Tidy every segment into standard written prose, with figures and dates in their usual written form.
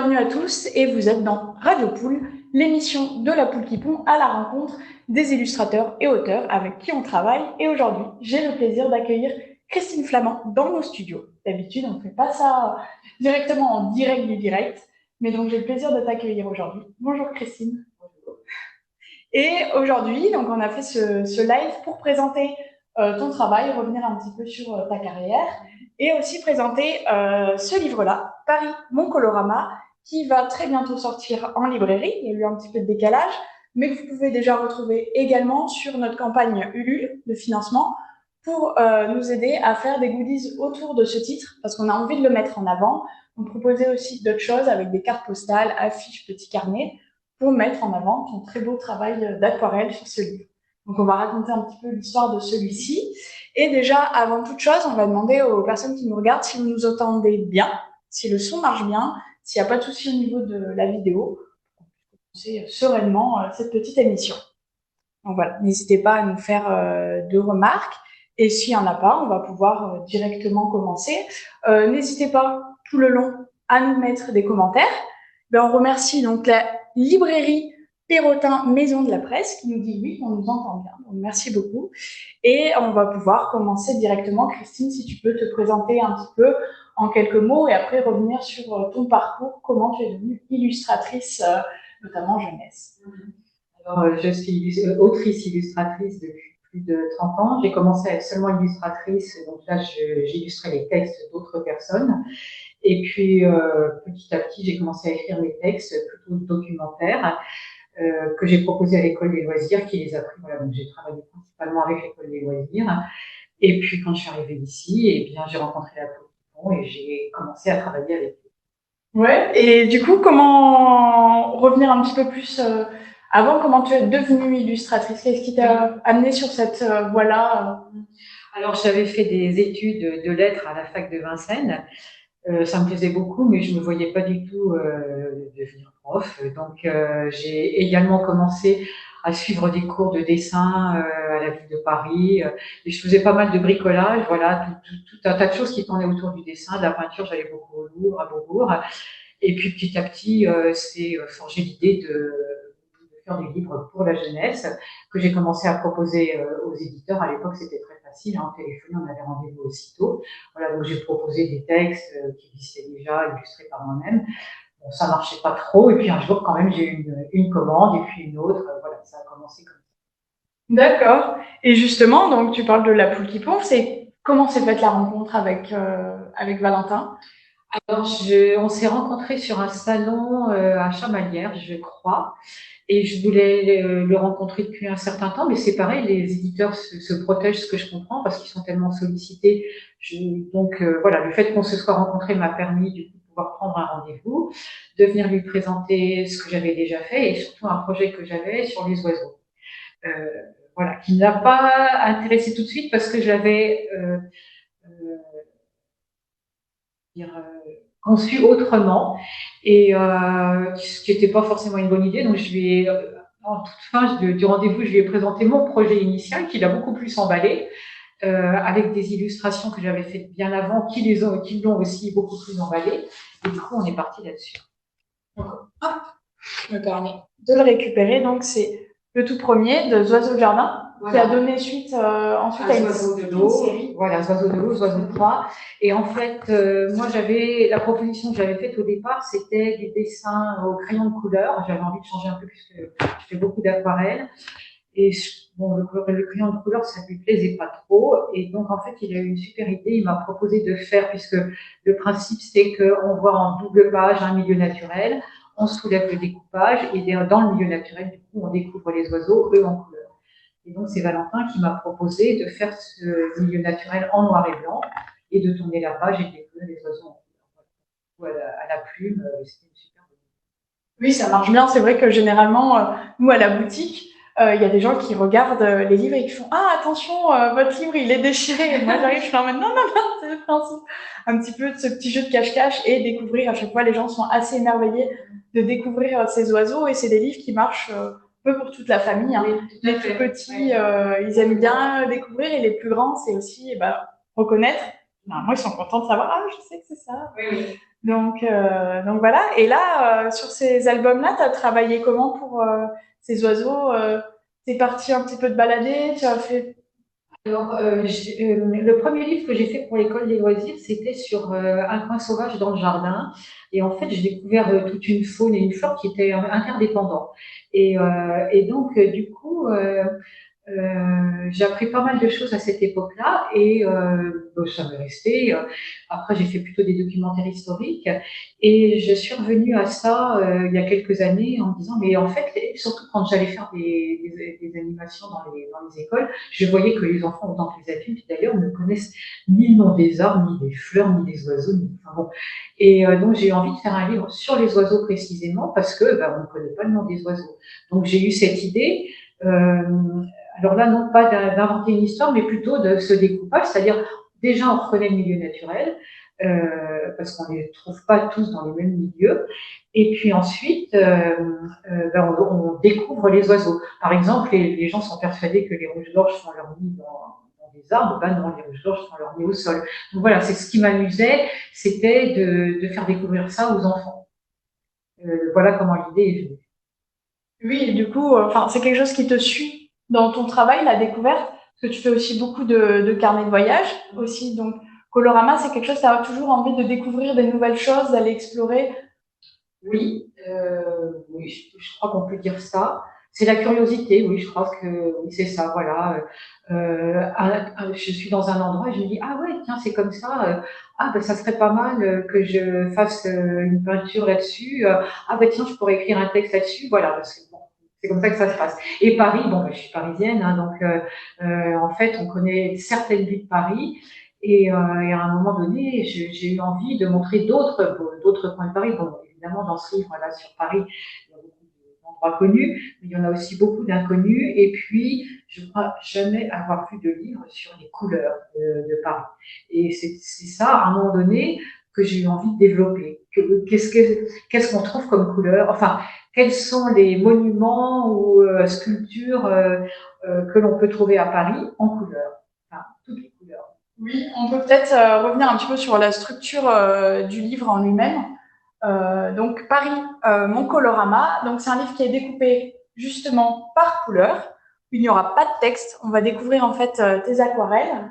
bienvenue à tous et vous êtes dans Radio Poule, l'émission de la poule qui pond à la rencontre des illustrateurs et auteurs avec qui on travaille. Et aujourd'hui, j'ai le plaisir d'accueillir Christine Flamand dans nos studios. D'habitude, on ne fait pas ça directement en direct du direct, mais donc j'ai le plaisir de t'accueillir aujourd'hui. Bonjour Christine. Et aujourd'hui, donc on a fait ce live pour présenter ton travail, revenir un petit peu sur ta carrière et aussi présenter ce livre-là, Paris, mon colorama, qui va très bientôt sortir en librairie. Il y a eu un petit peu de décalage, mais que vous pouvez déjà retrouver également sur notre campagne Ulule de financement pour nous aider à faire des goodies autour de ce titre, parce qu'on a envie de le mettre en avant. On proposait aussi d'autres choses avec des cartes postales, affiches, petits carnets, pour mettre en avant ton très beau travail d'aquarelle sur ce livre. Donc, on va raconter un petit peu l'histoire de celui-ci. Et déjà, avant toute chose, on va demander aux personnes qui nous regardent si vous nous entendez bien, si le son marche bien, s'il n'y a pas de souci au niveau de la vidéo, pour commencer sereinement cette petite émission. Donc voilà, n'hésitez pas à nous faire de remarques. Et s'il n'y en a pas, on va pouvoir directement commencer. N'hésitez pas tout le long à nous mettre des commentaires. On remercie donc la librairie Perrotin Maison de la Presse qui nous dit oui, on nous entend bien. Donc merci beaucoup. Et on va pouvoir commencer directement. Christine, si tu peux te présenter un petit peu en quelques mots et après revenir sur ton parcours, comment tu es devenue illustratrice, notamment jeunesse. Alors, je suis autrice-illustratrice depuis plus de 30 ans. J'ai commencé à être seulement illustratrice, donc là, j'illustrais les textes d'autres personnes. Et puis, petit à petit, j'ai commencé à écrire mes textes plutôt documentaires que j'ai proposés à l'école des loisirs, qui les a pris. Voilà, donc j'ai travaillé principalement avec l'école des loisirs. Et puis, quand je suis arrivée ici, eh bien, j'ai rencontré la Poule et j'ai commencé à travailler avec eux. Ouais. Et du coup, comment revenir un petit peu plus avant, comment tu es devenue illustratrice? Qu'est-ce qui t'a amené sur cette voie-là? Alors, j'avais fait des études de lettres à la fac de Vincennes. Ça me plaisait beaucoup, mais je me voyais pas du tout devenir prof. Donc, j'ai également commencé à suivre des cours de dessin à la ville de Paris. Et je faisais pas mal de bricolage, voilà, tout un tas de choses qui tournaient autour du dessin, de la peinture. J'allais beaucoup au Louvre, à Beaubourg. Et puis, petit à petit, c'est forgé l'idée de faire des livres pour la jeunesse que j'ai commencé à proposer aux éditeurs. À l'époque, c'était très facile, hein, téléphoner, on avait rendez-vous aussitôt. Voilà, donc j'ai proposé des textes qui existaient déjà, illustrés par moi-même. Bon, ça marchait pas trop, et puis un jour, quand même, j'ai eu une commande, et puis une autre. Voilà, ça a commencé comme ça. D'accord. Et justement, donc tu parles de la poule qui pond. C'est comment s'est faite la rencontre avec Valentin? Alors, on s'est rencontrés sur un salon à Chamalières, je crois. Et je voulais le rencontrer depuis un certain temps, mais c'est pareil, les éditeurs se protègent, ce que je comprends, parce qu'ils sont tellement sollicités. Donc voilà, le fait qu'on se soit rencontrés m'a permis du coup, de pouvoir prendre un rendez-vous, de venir lui présenter ce que j'avais déjà fait et surtout un projet que j'avais sur les oiseaux. Euh, voilà, qui ne l'a pas intéressé tout de suite parce que j'avais conçu autrement et ce qui n'était pas forcément une bonne idée. Donc je lui ai en toute fin du rendez-vous, je lui ai présenté mon projet initial qui l'a beaucoup plus emballé, avec des illustrations que j'avais faites bien avant, qui l'ont aussi beaucoup plus emballé. Et du coup, on est parti là-dessus. Donc, hop, je me permets de le récupérer. Donc, c'est le tout premier de Oiseaux de jardin, voilà, qui a donné suite ensuite à une série. Voilà, Oiseaux de l'eau, Oiseaux de proie. Et en fait, moi, la proposition que j'avais faite au départ, c'était du dessin au crayon de couleur. J'avais envie de changer un peu puisque je fais beaucoup d'aquarelle. Et bon, le crayon de couleur, ça lui plaisait pas trop. Et donc, en fait, il a eu une super idée. Il m'a proposé de faire, puisque le principe, c'est qu'on voit en double page un milieu naturel, on soulève le découpage, et dans le milieu naturel, du coup, on découvre les oiseaux, eux, en couleur. Et donc, c'est Valentin qui m'a proposé de faire ce milieu naturel en noir et blanc, et de tourner la page et de découvrir les oiseaux en couleur. À la plume, c'était une super bonne idée. Oui, ça marche bien. C'est vrai que généralement, nous, à la boutique, il y a des gens qui regardent les livres et qui font « Ah, attention, votre livre, il est déchiré !» Et moi, j'arrive, je suis en mode « Non, non, non, c'est le principe !» Un petit peu de ce petit jeu de cache-cache et découvrir. À chaque fois, les gens sont assez émerveillés de découvrir ces oiseaux et c'est des livres qui marchent un peu pour toute la famille. Hein. Oui, les tout petits, ils aiment bien découvrir et les plus grands, c'est aussi reconnaître Normalement, ils sont contents de savoir, ah, je sais que c'est ça. Oui, oui. Donc voilà. Et là, sur ces albums-là, tu as travaillé comment pour ces oiseaux T'es parti un petit peu te balader, tu as fait. Alors, le premier livre que j'ai fait pour l'école des loisirs, c'était sur un coin sauvage dans le jardin. Et en fait, j'ai découvert toute une faune et une flore qui étaient interdépendants. Et donc, du coup, j'ai appris pas mal de choses à cette époque-là et bon, ça m'est resté. Après, j'ai fait plutôt des documentaires historiques et je suis revenue à ça il y a quelques années en me disant, mais en fait, surtout quand j'allais faire des animations dans les écoles, je voyais que les enfants, autant que les adultes d'ailleurs, ne connaissent ni le nom des arbres, ni des fleurs, ni des oiseaux. Enfin, bon. Et donc, j'ai eu envie de faire un livre sur les oiseaux précisément parce que on ne connaît pas le nom des oiseaux. Donc, j'ai eu cette idée. Euh, alors là, non pas d'inventer une histoire, mais plutôt de ce découpage, c'est-à-dire déjà on reconnaît le milieu naturel, parce qu'on ne les trouve pas tous dans les mêmes milieux, et puis ensuite on découvre les oiseaux. Par exemple, les gens sont persuadés que les rouges-gorges font leur nid dans des arbres, ben non, les rouges-gorges font leur nid au sol. Donc voilà, c'est ce qui m'amusait, c'était de faire découvrir ça aux enfants. Voilà comment l'idée est venue. Oui, et du coup, enfin, c'est quelque chose qui te suit dans ton travail, la découverte, parce que tu fais aussi beaucoup de carnets de voyage aussi. Donc, Colorama, c'est quelque chose, tu as toujours envie de découvrir des nouvelles choses, d'aller explorer. Oui, oui, je crois qu'on peut dire ça. C'est la curiosité, oui, je crois que oui, c'est ça, voilà. Je suis dans un endroit et je me dis, ah ouais, tiens, c'est comme ça. Ah ben, ça serait pas mal que je fasse une peinture là-dessus. Ah ben tiens, je pourrais écrire un texte là-dessus. Voilà, parce que bon, c'est comme ça que ça se passe. Et Paris, bon, ben, je suis parisienne, hein, donc en fait, on connaît certaines villes de Paris. Et à un moment donné, j'ai eu envie de montrer d'autres coins de Paris. Bon, évidemment, dans ce livre-là sur Paris, il y a beaucoup d'endroits connus, mais il y en a aussi beaucoup d'inconnus. Et puis, je ne crois jamais avoir vu de livre sur les couleurs de Paris. Et c'est ça, à un moment donné, que j'ai eu envie de développer. Qu'est-ce qu'on trouve comme couleur? Enfin, quels sont les monuments ou sculptures que l'on peut trouver à Paris en couleur? Enfin, toutes les couleurs. Oui, on peut peut-être revenir un petit peu sur la structure du livre en lui-même. Donc, Paris, mon colorama. Donc, c'est un livre qui est découpé justement par couleur. Il n'y aura pas de texte. On va découvrir en fait tes aquarelles.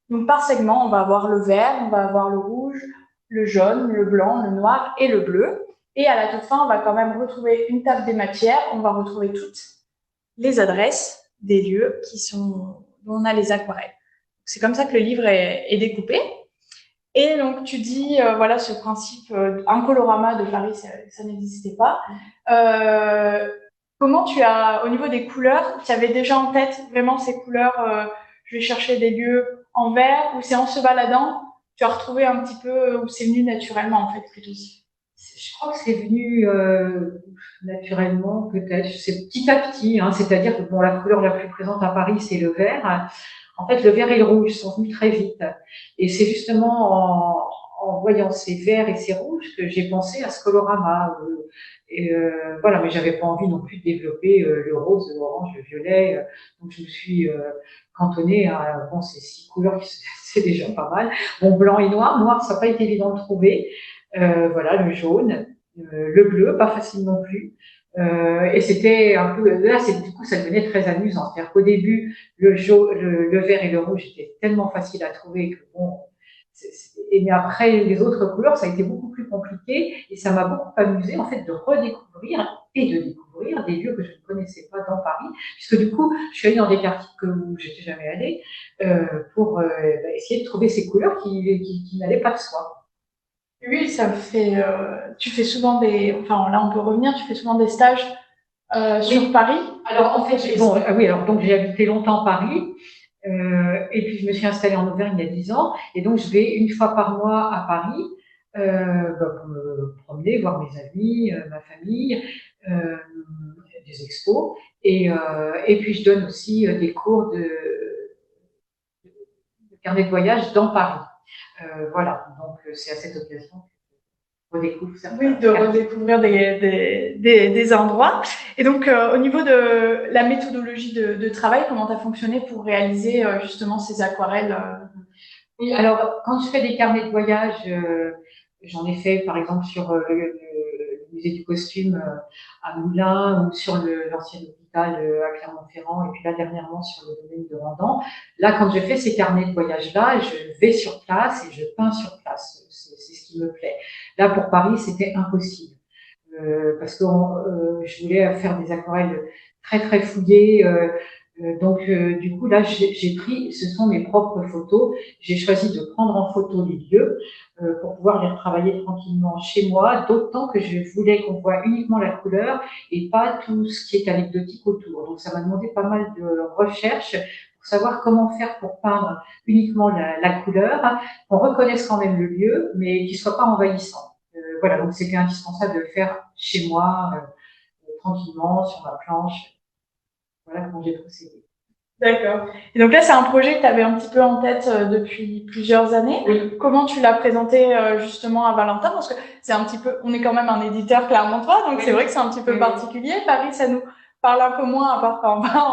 Donc, par segment, on va avoir le vert, on va avoir le rouge, le jaune, le blanc, le noir et le bleu. Et à la toute fin, on va quand même retrouver une table des matières. On va retrouver toutes les adresses des lieux dont on a les aquarelles. C'est comme ça que le livre est découpé. Et donc, tu dis, voilà, ce principe, un colorama de Paris, ça n'existait pas. Euh, Comment au niveau des couleurs, tu avais déjà en tête vraiment ces couleurs, je vais chercher des lieux en vert, ou c'est en se baladant, tu as retrouvé un petit peu, ou c'est venu naturellement, en fait, plutôt. Je crois que c'est venu naturellement, peut-être, c'est petit à petit, hein, c'est-à-dire que bon, la couleur la plus présente à Paris, c'est le vert. En fait, le vert et le rouge sont venus très vite. Et c'est justement en voyant ces verts et ces rouges que j'ai pensé à ce colorama. Voilà, mais j'avais pas envie non plus de développer le rose, l'orange, le violet. Donc je me suis cantonnée à bon, ces 6 couleurs, c'est déjà pas mal. Bon, blanc et noir. Noir, ça n'a pas été évident de trouver. Voilà, le jaune, le bleu, pas facile non plus. Et c'était un peu là, du coup, ça devenait très amusant. C'est-à-dire qu'au début, le vert et le rouge étaient tellement faciles à trouver que bon. Mais après les autres couleurs, ça a été beaucoup plus compliqué et ça m'a beaucoup amusé en fait de redécouvrir et de découvrir des lieux que je ne connaissais pas dans Paris, puisque du coup, je suis allée dans des quartiers où j'étais jamais allée pour essayer de trouver ces couleurs qui n'allaient pas de soi. Oui, ça fait. Tu fais souvent Enfin, là, on peut revenir. Tu fais souvent des stages sur Oui. Paris. Alors en fait, bon, oui, alors donc j'ai habité longtemps Paris. Et puis je me suis installée en Auvergne il y a 10 ans, et donc je vais une fois par mois à Paris pour me promener, voir mes amis, ma famille, euh, des expos, et puis je donne aussi des cours de carnet de voyage dans Paris. Voilà, donc c'est à cette occasion que je redécouvre certains Oui, de redécouvrir des endroits. Et donc, au niveau de la méthodologie de travail, comment tu as fonctionné pour réaliser justement ces aquarelles Oui, alors quand je fais des carnets de voyage, j'en ai fait par exemple sur le musée du costume à Moulins ou sur l'ancien hôpital à Clermont-Ferrand et puis là dernièrement sur le domaine de Randan. Là, quand je fais ces carnets de voyage-là, je vais sur place et je peins sur place. C'est ce qui me plaît. Là, pour Paris, c'était impossible parce que je voulais faire des aquarelles très très fouillées. Donc, du coup, là, j'ai pris, ce sont mes propres photos. J'ai choisi de prendre en photo les lieux pour pouvoir les retravailler tranquillement chez moi, d'autant que je voulais qu'on voit uniquement la couleur et pas tout ce qui est anecdotique autour. Donc, ça m'a demandé pas mal de recherches pour savoir comment faire pour peindre uniquement la couleur, qu'on reconnaisse quand même le lieu, mais qu'il soit pas envahissant. Voilà, donc c'était indispensable de le faire chez moi, tranquillement, sur ma planche. Voilà comment j'ai procédé. D'accord. Et donc là, c'est un projet que tu avais un petit peu en tête depuis plusieurs années. Oui. Comment tu l'as présenté justement à Valentin? Parce que c'est un petit peu, on est quand même un éditeur clermontois, donc Oui. c'est vrai que c'est un petit peu particulier. Paris, ça nous parle un peu moins, à part quand on va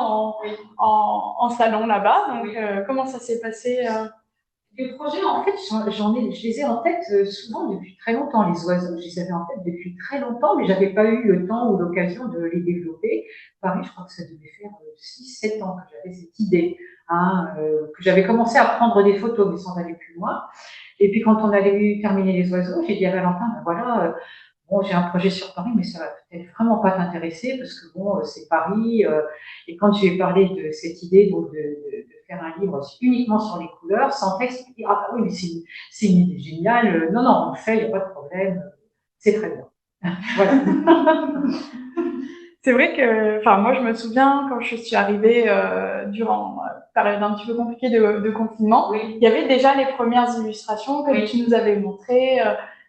en salon là-bas. Donc comment ça s'est passé Les projets, en fait, je les ai en tête souvent depuis très longtemps. Les oiseaux, je les avais en tête depuis très longtemps, mais j'avais pas eu le temps ou l'occasion de les développer. Paris, je crois que ça devait faire 6, 7 ans que j'avais cette idée, hein, que j'avais commencé à prendre des photos, mais sans aller plus loin. Et puis, quand on avait terminé les oiseaux, j'ai dit à Valentin, ben voilà, bon, j'ai un projet sur Paris, mais ça va peut-être vraiment pas t'intéresser parce que bon, c'est Paris. Et quand je lui ai parlé de cette idée donc de faire un livre uniquement sur les couleurs, sans texte, il dit ah bah oui, mais c'est une idée géniale. Non non, on le fait, il n'y a pas de problème, c'est très bien. Voilà. C'est vrai que, enfin, moi, je me souviens quand je suis arrivée durant période un petit peu compliquée de confinement, Oui. il y avait déjà les premières illustrations que Oui. tu nous avais montrées.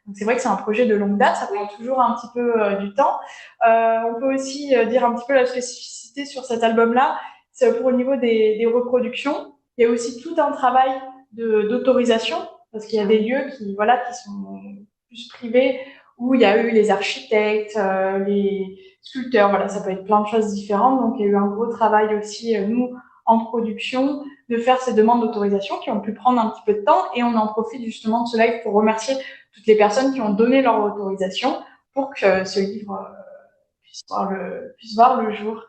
Donc c'est vrai que c'est un projet de longue date, ça prend toujours un petit peu du temps. On peut aussi dire un petit peu la spécificité sur cet album-là, c'est pour le niveau des reproductions. Il y a aussi tout un travail d'autorisation, parce qu'il y a des lieux qui, voilà, qui sont plus privés, où il y a eu les architectes, les sculpteurs, voilà, ça peut être plein de choses différentes. Donc, il y a eu un gros travail aussi, nous, en production, de faire ces demandes d'autorisation qui ont pu prendre un petit peu de temps. Et on en profite justement de ce live pour remercier toutes les personnes qui ont donné leur autorisation pour que ce livre puisse voir le jour.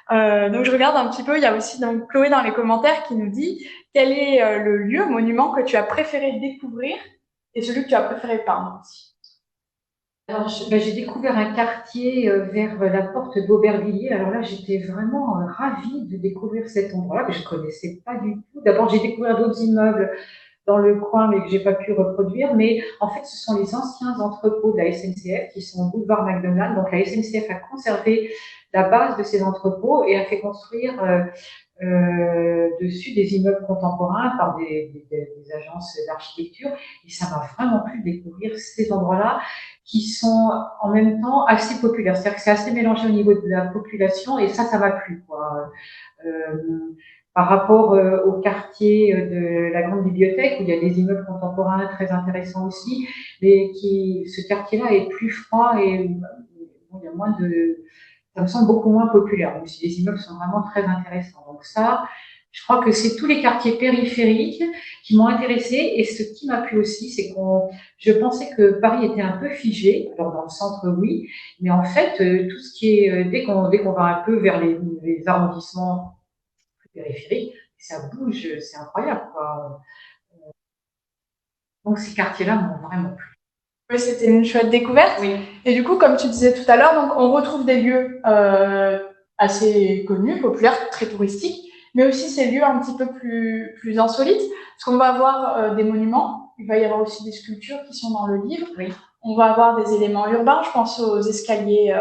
Donc, je regarde un petit peu. Il y a aussi donc Chloé dans les commentaires qui nous dit quel est le lieu, monument que tu as préféré découvrir et celui que tu as préféré peindre aussi. Alors, j'ai découvert un quartier vers la porte d'Aubervilliers. Alors là, j'étais vraiment ravie de découvrir cet endroit-là que je connaissais pas du tout. D'abord, j'ai découvert d'autres immeubles dans le coin, mais que j'ai pas pu reproduire. Mais en fait, ce sont les anciens entrepôts de la SNCF qui sont au boulevard McDonald. Donc, la SNCF a conservé la base de ces entrepôts et a fait construire dessus des immeubles contemporains par des agences d'architecture. Et ça m'a vraiment plu de découvrir ces endroits-là qui sont en même temps assez populaires. C'est-à-dire que c'est assez mélangé au niveau de la population et ça m'a plu, quoi. Par rapport au quartier de la Grande Bibliothèque, où il y a des immeubles contemporains très intéressants aussi, mais ce quartier-là est plus froid et bon, il y a moins de, ça me semble beaucoup moins populaire, même si les immeubles sont vraiment très intéressants. Donc ça, je crois que c'est tous les quartiers périphériques qui m'ont intéressée. Et ce qui m'a plu aussi, c'est je pensais que Paris était un peu figé. Alors dans le centre, oui, mais en fait, tout ce qui est dès qu'on va un peu vers les arrondissements périphériques, ça bouge, c'est incroyable, quoi. Donc ces quartiers-là m'ont vraiment plu. Oui, c'était une chouette découverte. Oui. Et du coup, comme tu disais tout à l'heure, donc on retrouve des lieux assez connus, populaires, très touristiques, mais aussi ces lieux un petit peu plus insolites, parce qu'on va avoir des monuments, il va y avoir aussi des sculptures qui sont dans le livre. Oui. On va avoir des éléments urbains, je pense aux escaliers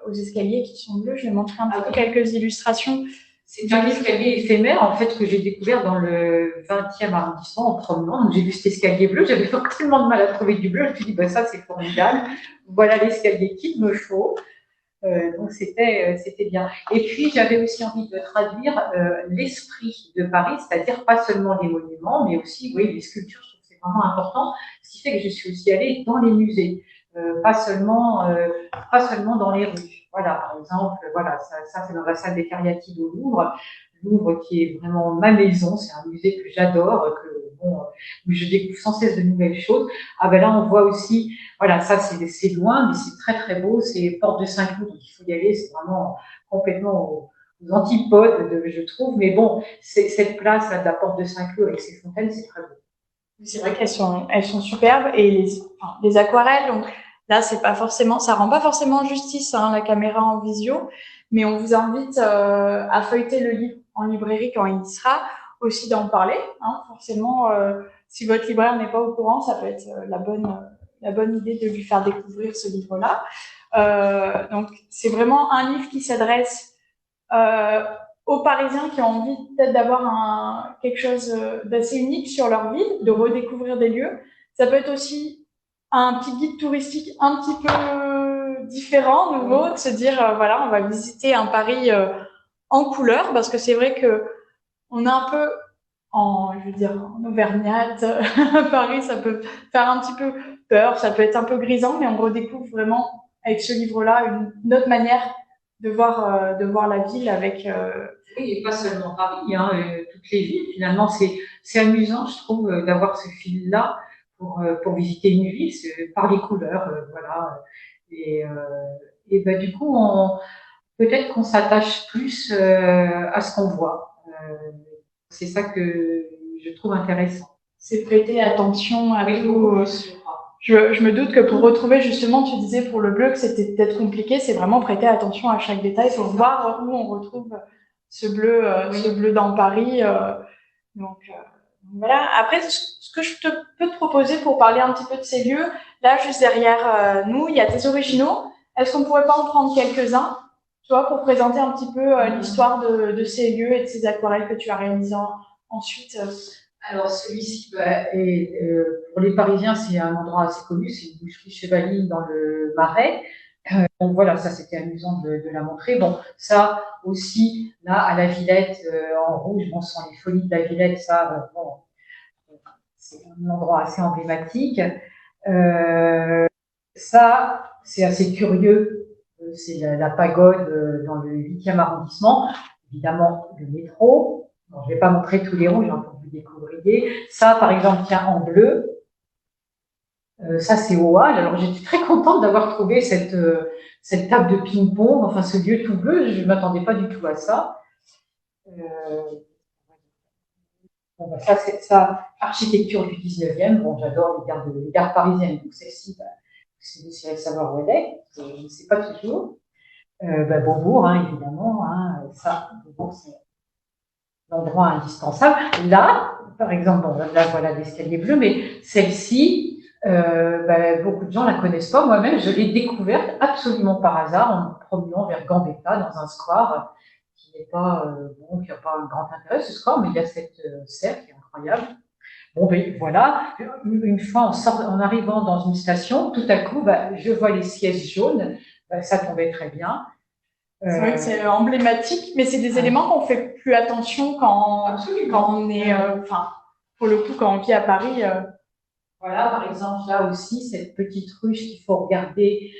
qui sont bleus. Je vais montrer un petit peu quelques illustrations. C'est un escalier éphémère, en fait, que j'ai découvert dans le 20e arrondissement en promenant. Donc, j'ai vu cet escalier bleu. J'avais tellement de mal à trouver du bleu. Je me suis dit, bah, ça, c'est formidable. Voilà l'escalier qu'il me faut. Donc, c'était bien. Et puis, j'avais aussi envie de traduire l'esprit de Paris, c'est-à-dire pas seulement les monuments, mais aussi, oui, les sculptures. Je trouve que c'est vraiment important. Ce qui fait que je suis aussi allée dans les musées, pas seulement dans les rues. Voilà, par exemple, voilà, ça c'est dans la salle des Cariatides au Louvre. Louvre qui est vraiment ma maison. C'est un musée que j'adore, où je découvre sans cesse de nouvelles choses. Ah ben là, on voit aussi, voilà, ça c'est loin, mais c'est très très beau. C'est Porte de Saint-Cloud, donc il faut y aller. C'est vraiment complètement aux antipodes, je trouve. Mais bon, cette place là, de la Porte de Saint-Cloud avec ses fontaines, c'est très beau. C'est vrai elles sont superbes et les aquarelles. Donc là, c'est pas forcément, ça rend pas forcément justice, hein, la caméra en visio, mais on vous invite à feuilleter le livre en librairie quand il y sera, aussi d'en parler. Hein, forcément, si votre libraire n'est pas au courant, ça peut être la bonne idée de lui faire découvrir ce livre-là. Donc c'est vraiment un livre qui s'adresse euh, aux Parisiens qui ont envie peut-être d'avoir quelque chose d'assez unique sur leur ville, de redécouvrir des lieux. Ça peut être aussi un petit guide touristique un petit peu différent, nouveau, de se dire, voilà, on va visiter un Paris en couleur, parce que c'est vrai que on est un peu je veux dire, en auvergnate. Paris, ça peut faire un petit peu peur, ça peut être un peu grisant, mais on redécouvre vraiment avec ce livre-là une autre manière de voir la ville avec. Oui, et pas seulement Paris, hein, toutes les villes. Finalement, c'est amusant, je trouve, d'avoir ce fil-là pour visiter une ville par les couleurs, voilà. Et, euh, et ben, du coup, peut-être qu'on s'attache plus à ce qu'on voit. C'est ça que je trouve intéressant. C'est prêter attention à oui, tout. Je me doute que pour retrouver justement, tu disais pour le bleu que c'était peut-être compliqué, c'est vraiment prêter attention à chaque détail pour voir où on retrouve ce bleu dans Paris. Donc voilà. Après, ce que peux te proposer pour parler un petit peu de ces lieux, là juste derrière nous, il y a tes originaux. Est-ce qu'on pourrait pas en prendre quelques-uns, tu vois, pour présenter un petit peu l'histoire de ces lieux et de ces aquarelles que tu as réalisées ensuite. Alors celui-ci, pour les Parisiens, c'est un endroit assez connu, c'est une boucherie Chevaline dans le Marais. Donc voilà, ça c'était amusant de la montrer. Bon, ça aussi, là à la Villette, en rouge, bon, ce sont les folies de la Villette, ça, bon, c'est un endroit assez emblématique. Ça, c'est assez curieux. C'est la pagode dans le 8e arrondissement. Évidemment, le métro. Bon, je ne vais pas montrer tous les rouges hein, pour que vous découvriez. Ça, par exemple, tiens, en bleu. Ça, c'est au Hall. Alors, j'étais très contente d'avoir trouvé cette table de ping-pong, enfin, ce lieu tout bleu. Je ne m'attendais pas du tout à ça. Bon, bah, ça, c'est ça, architecture du 19e. Bon, j'adore les gares parisiennes. Donc, celle-ci, bah, si vous essayez de savoir où elle est, je ne sais pas toujours. Beaubourg, hein, évidemment. Hein, ça, Beaubourg, c'est l'endroit indispensable. Là, par exemple, bon, là, voilà l'escalier bleu, mais celle-ci, beaucoup de gens la connaissent pas. Moi-même, je l'ai découverte absolument par hasard en me promenant vers Gambetta dans un square qui n'est pas, qui n'a pas un grand intérêt, ce square, mais il y a cette serre qui est incroyable. Bon, ben voilà, une fois en arrivant dans une station, tout à coup, je vois les sièges jaunes, ça tombait très bien. C'est vrai que c'est emblématique, mais c'est des éléments qu'on fait plus attention quand on est, pour le coup, quand on vit à Paris. Voilà, par exemple, là aussi, cette petite ruche qu'il faut regarder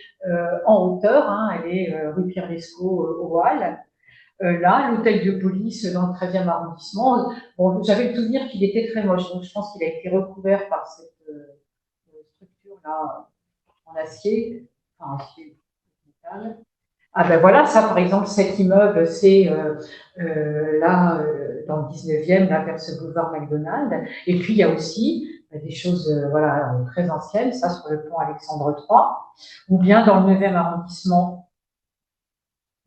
en hauteur, hein, elle est rue Pierre Lescot au Hall. Là, l'hôtel de police dans le 13e arrondissement, bon, j'avais le souvenir qu'il était très moche, donc je pense qu'il a été recouvert par cette structure-là en acier, enfin acier métal. Ah ben voilà, ça par exemple, cet immeuble, c'est là, dans le 19e, là, vers ce boulevard McDonald. Et puis, il y a aussi des choses voilà, très anciennes, ça sur le pont Alexandre III, ou bien dans le 9e arrondissement,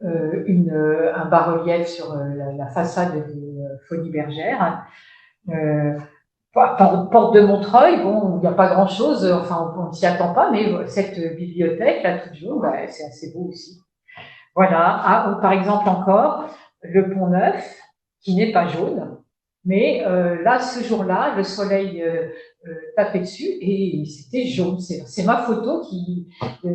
un bas-relief sur la façade des Folies Bergères. Porte de Montreuil, bon, il n'y a pas grand-chose, enfin, on ne s'y attend pas, mais cette bibliothèque, là, tout jaune, c'est assez beau aussi. Voilà. Ah, par exemple encore, le Pont Neuf, qui n'est pas jaune, mais là, ce jour-là, le soleil tapait dessus et c'était jaune. C'est ma photo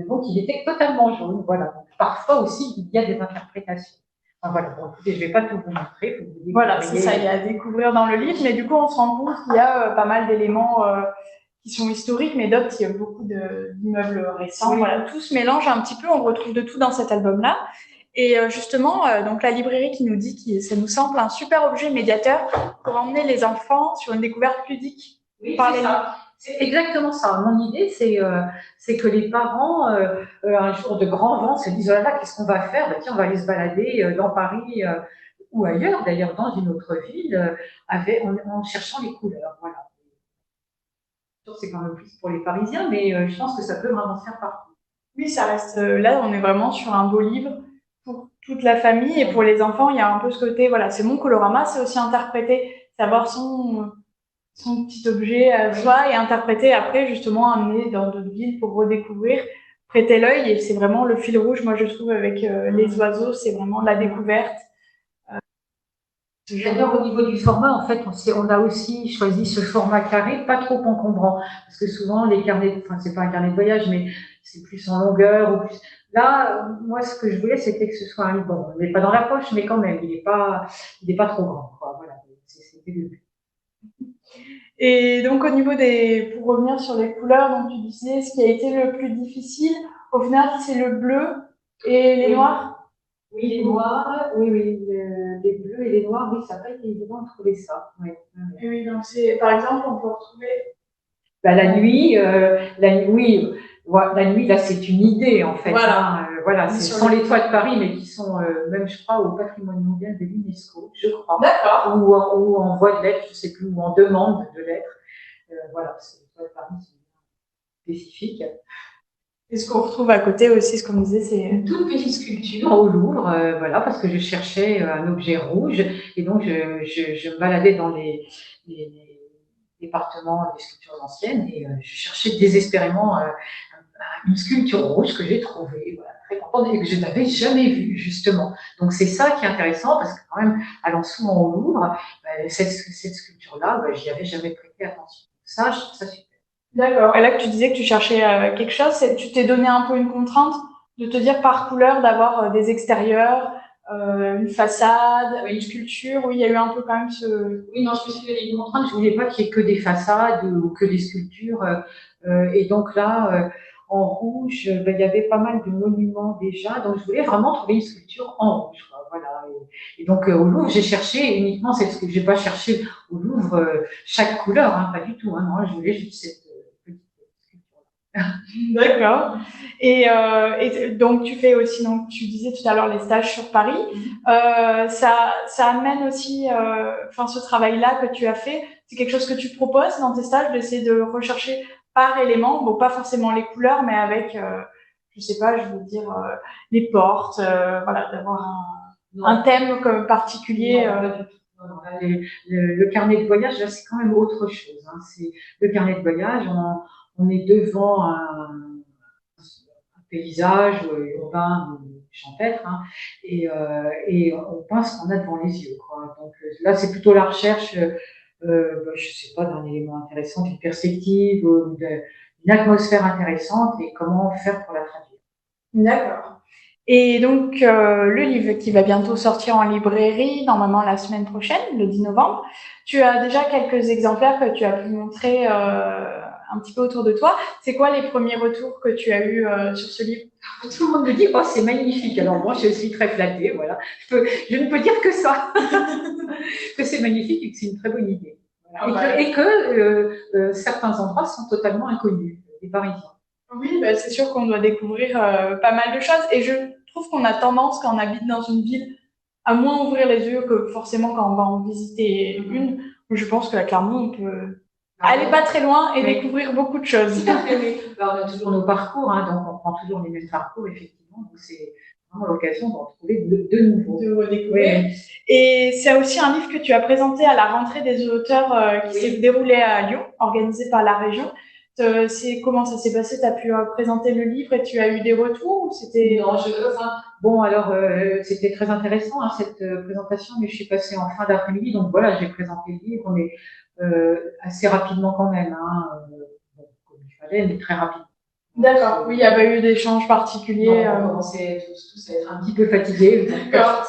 donc il était totalement jaune. Voilà. Donc, parfois aussi, il y a des interprétations. Enfin, voilà. Bon, écoutez, je ne vais pas tout vous montrer. Voilà, c'est ça, il y a à découvrir dans le livre, mais du coup, on se rend compte qu'il y a pas mal d'éléments qui sont historiques, mais d'autres, il y a beaucoup d'immeubles récents. Oui. Voilà, tout se mélange un petit peu, on retrouve de tout dans cet album-là. Et justement, donc la librairie qui nous dit que ça nous semble un super objet médiateur pour emmener les enfants sur une découverte ludique. Oui, c'est ça. C'est exactement ça. Mon idée, c'est que les parents, un jour de grand vent, se disent, oh là là, qu'est-ce qu'on va faire? Ben, tiens, on va aller se balader dans Paris ou ailleurs, d'ailleurs dans une autre ville, en cherchant les couleurs. Voilà. C'est quand même plus pour les Parisiens, mais je pense que ça peut vraiment se faire partout. Oui, ça reste. Là, on est vraiment sur un beau livre pour toute la famille et pour les enfants, il y a un peu ce côté, voilà, c'est mon colorama, c'est aussi interpréter, savoir son petit objet à soi et interpréter après, justement, amener dans d'autres villes pour redécouvrir, prêter l'œil. Et c'est vraiment le fil rouge, moi, je trouve, avec les oiseaux, c'est vraiment la découverte. D'ailleurs, au niveau du format, en fait, on a aussi choisi ce format carré, pas trop encombrant, parce que souvent les carnets, enfin c'est pas un carnet de voyage, mais c'est plus en longueur ou plus. Là, moi, ce que je voulais, c'était que ce soit un livre. Bon, on n'est pas dans la poche, mais quand même, il est pas trop grand, quoi. Voilà, c'était le but. Et donc, au niveau pour revenir sur les couleurs, donc tu disais, ce qui a été le plus difficile, au final, c'est le bleu et les noirs. Oui, les noirs, oui, les bleus et les noirs, oui, ça n'a pas été évident de trouver ça. Oui, et oui, donc par exemple, on peut retrouver. Bah, la nuit, la nuit, là, c'est une idée, en fait. Voilà. Hein, voilà, ce sont les toits de Paris, mais qui sont même, je crois, au patrimoine mondial de l'UNESCO, je crois. D'accord. Ou en voie de lettres, je sais plus, ou en demande de lettres. Voilà, c'est les toits de Paris, c'est spécifique. Et ce qu'on retrouve à côté aussi, ce qu'on disait, c'est une toute petite sculpture au Louvre, voilà, parce que je cherchais un objet rouge, et donc je me baladais dans les départements des sculptures anciennes, et je cherchais désespérément une sculpture rouge que j'ai trouvée, voilà, très contente, et que je n'avais jamais vue, justement. Donc c'est ça qui est intéressant, parce que quand même, allant souvent au Louvre, cette sculpture-là, j'y avais jamais prêté attention. Ça, je trouve ça super. D'accord. Et là, que tu disais que tu cherchais quelque chose, tu t'es donné un peu une contrainte de te dire par couleur d'avoir des extérieurs, une façade, une sculpture. Oui, il y a eu un peu quand même ce. Oui, non, je me suis donné une contrainte. Je voulais pas qu'il y ait que des façades ou que des sculptures. Et donc là, en rouge, il y avait pas mal de monuments déjà. Donc je voulais vraiment trouver une sculpture en rouge. Quoi, voilà. Et donc au Louvre, j'ai cherché uniquement cette sculpture. J'ai pas cherché au Louvre chaque couleur, hein, pas du tout. Hein, non, je voulais juste cette petite sculpture. D'accord. Et donc tu fais aussi, donc tu disais tout à l'heure les stages sur Paris. Ça amène aussi, enfin ce travail-là que tu as fait, c'est quelque chose que tu proposes dans tes stages d'essayer de rechercher par élément, bon pas forcément les couleurs, mais avec, je sais pas, je veux dire les portes, voilà, d'avoir un thème comme particulier. Le carnet de voyage, là, c'est quand même autre chose. Hein. C'est le carnet de voyage. On est devant un paysage urbain ou champêtre, hein, et on pense qu'on a devant les yeux. Quoi. Donc là, c'est plutôt la recherche, je sais pas, d'un élément intéressant, d'une perspective, d'une atmosphère intéressante, et comment faire pour la traduire. D'accord. Et donc, le livre qui va bientôt sortir en librairie, normalement la semaine prochaine, le 10 novembre, tu as déjà quelques exemplaires que tu as pu montrer un petit peu autour de toi. C'est quoi les premiers retours que tu as eus sur ce livre? Tout le monde me dit, oh, c'est magnifique. Alors moi, je suis très flattée, voilà. Je ne peux dire que ça, que c'est magnifique et que c'est une très bonne idée. Voilà. Et que certains endroits sont totalement inconnus des Parisiens. Oui, bah, c'est sûr qu'on doit découvrir pas mal de choses. Et je trouve qu'on a tendance, quand on habite dans une ville, à moins ouvrir les yeux que forcément quand on va en visiter une. Je pense que là, clairement, on peut aller pas très loin et découvrir beaucoup de choses. Tout à fait, oui. Alors, on a toujours nos parcours, hein, donc on prend toujours les mêmes parcours, effectivement. Donc c'est vraiment l'occasion d'en trouver de nouveaux. De redécouvrir. Oui. Et c'est aussi un livre que tu as présenté à la rentrée des auteurs qui s'est déroulé à Lyon, organisé par la région. Comment ça s'est passé? Tu as pu présenter le livre et tu as eu des retours ou c'était... Non, bon, alors, c'était très intéressant, hein, cette présentation, mais je suis passée en fin d'après-midi, donc voilà, j'ai présenté le livre, mais assez rapidement quand même, hein, bon, comme il fallait, mais très rapidement. D'accord, oui, il n'y a pas eu d'échange particulier. Non, on commençait tous à être un petit peu fatigués. D'accord.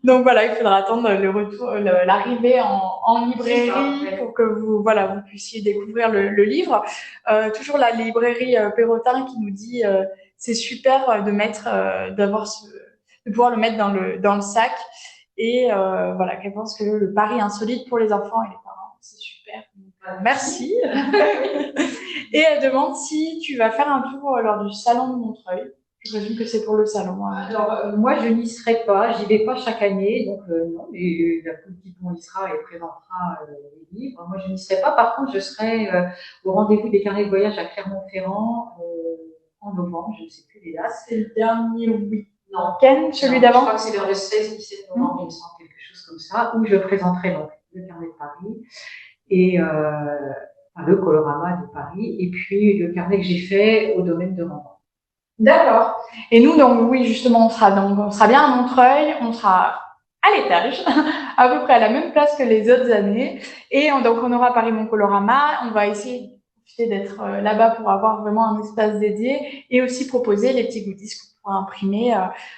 Donc voilà, il faudra attendre le retour, l'arrivée en librairie pour que vous puissiez découvrir le livre. Toujours la librairie Perrotin qui nous dit c'est super de pouvoir le mettre dans le sac. Et voilà, qu'elle pense que le pari insolite pour les enfants et les parents, c'est super. Donc, merci. Et elle demande si tu vas faire un tour lors du salon de Montreuil. Je présume que c'est pour le salon. Alors, moi, je n'y serai pas, j'y vais pas chaque année, donc non, et la politique on y sera et présentera les livres. Moi, je n'y serai pas. Par contre, je serai au rendez-vous des carnets de voyage à Clermont-Ferrand en novembre, je ne sais plus les dates. C'est le dernier week-end, celui d'avant. Je crois que c'est vers le 16-17 novembre, il me semble, quelque chose comme ça, où je présenterai donc le carnet de Paris et le Colorama de Paris, et puis le carnet que j'ai fait au domaine de Rembrandt. D'accord. Et nous, donc, oui, justement, on sera bien à Montreuil, on sera à l'étage, à peu près à la même place que les autres années. Et donc, on aura Paris-Mon Colorama. On va essayer d'être là-bas pour avoir vraiment un espace dédié et aussi proposer les petits goodies qu'on pourra imprimer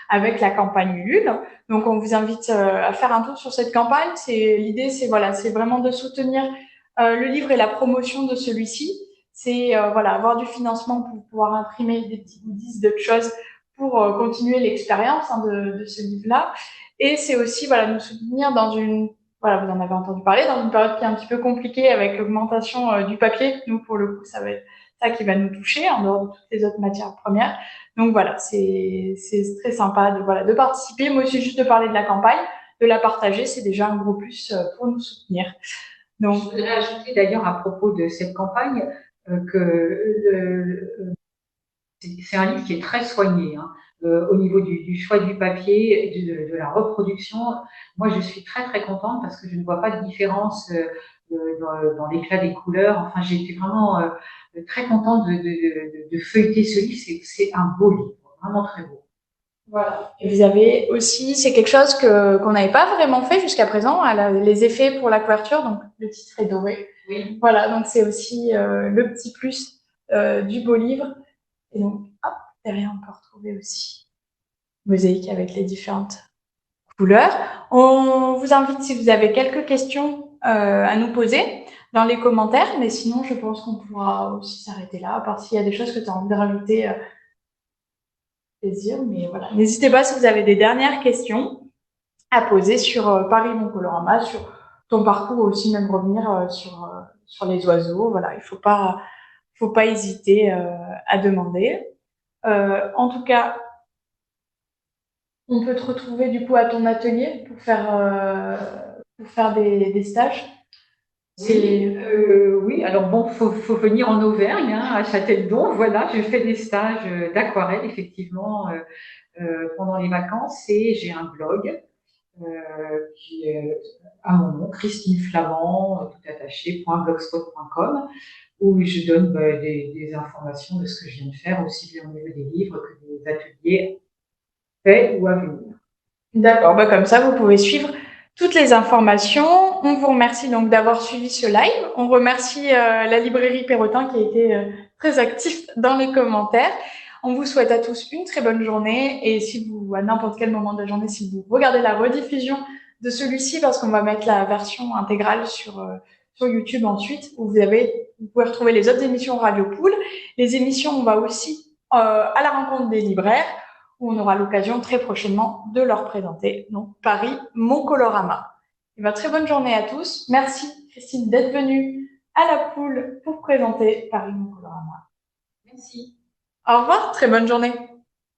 avec la campagne Ulule. Donc, on vous invite à faire un tour sur cette campagne. L'idée, c'est vraiment de soutenir le livre et la promotion de celui-ci. C'est avoir du financement pour pouvoir imprimer des petits goodies, d'autres choses pour continuer l'expérience de ce livre-là. Et c'est aussi nous soutenir dans vous en avez entendu parler, dans une période qui est un petit peu compliquée avec l'augmentation du papier. Nous, pour le coup, ça va être ça qui va nous toucher, en dehors de toutes les autres matières premières. Donc voilà, c'est très sympa de participer. Moi aussi, juste de parler de la campagne, de la partager, c'est déjà un gros plus pour nous soutenir. Donc, je voudrais ajouter d'ailleurs à propos de cette campagne c'est un livre qui est très soigné au niveau du choix du papier, de la reproduction. Moi, je suis très très contente parce que je ne vois pas de différence dans l'éclat des couleurs. Enfin, j'ai été vraiment très contente de feuilleter ce livre. C'est un beau livre, vraiment très beau. Voilà. Et vous avez aussi, c'est quelque chose qu'on n'avait pas vraiment fait jusqu'à présent, les effets pour la couverture, donc le titre est doré. Oui. Voilà, donc c'est aussi le petit plus du beau livre. Et donc, hop, derrière, on peut retrouver aussi mosaïque avec les différentes couleurs. On vous invite, si vous avez quelques questions à nous poser dans les commentaires, mais sinon, je pense qu'on pourra aussi s'arrêter là, à part s'il y a des choses que tu as envie de rajouter. Plaisir, mais voilà. N'hésitez pas si vous avez des dernières questions à poser sur Paris-Mon Colorama, sur ton parcours, aussi même revenir sur les oiseaux. Voilà, il faut pas hésiter à demander. En tout cas, on peut te retrouver du coup à ton atelier pour faire des stages. Oui, alors bon, faut venir en Auvergne, à Châteldon. Voilà, je fais des stages d'aquarelle effectivement pendant les vacances et j'ai un blog qui est à mon nom, Christine Flamand, tout attaché, .blogspot.com, où je donne des informations de ce que je viens de faire, aussi bien au niveau des livres que des ateliers faits ou à venir. D'accord, comme ça, vous pouvez suivre toutes les informations. On vous remercie donc d'avoir suivi ce live. On remercie la librairie Perrotin qui a été très actif dans les commentaires. On vous souhaite à tous une très bonne journée et à n'importe quel moment de la journée, si vous regardez la rediffusion de celui-ci, parce qu'on va mettre la version intégrale sur YouTube ensuite, où vous pouvez retrouver les autres émissions Radio Pool. Les émissions, on va aussi à la rencontre des libraires, où on aura l'occasion très prochainement de leur présenter. Donc, Paris, Mon Colorama. Très bonne journée à tous. Merci, Christine, d'être venue à la Poule pour présenter Paris, Mon Colorama. Merci. Au revoir, très bonne journée.